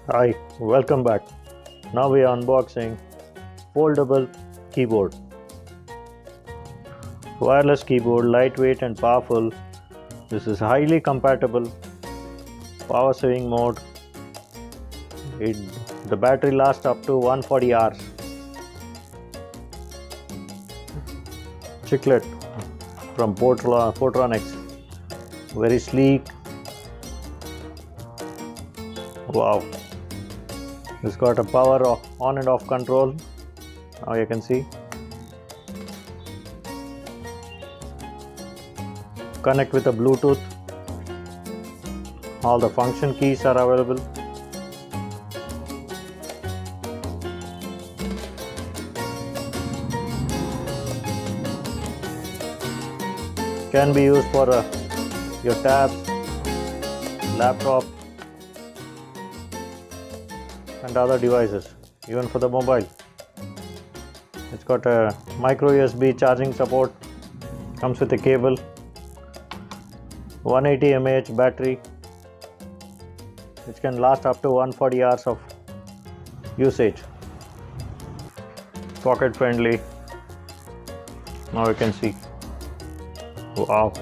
Hi, welcome back. Now we are unboxing foldable keyboard. Wireless keyboard, lightweight and powerful. This is highly compatible. Power saving mode. It, the battery lasts up to 140 hours. Chicklet from Portronics. Very sleek. Wow. It's got a power on and off control. Now you can see. Connect with a Bluetooth. All the function keys are available. Can be used for your tabs, laptop and other devices, even for the mobile. It's got a micro USB charging support, comes with a cable, 180 mAh battery, which can last up to 140 hours of usage. Pocket friendly. Now you can see. Wow.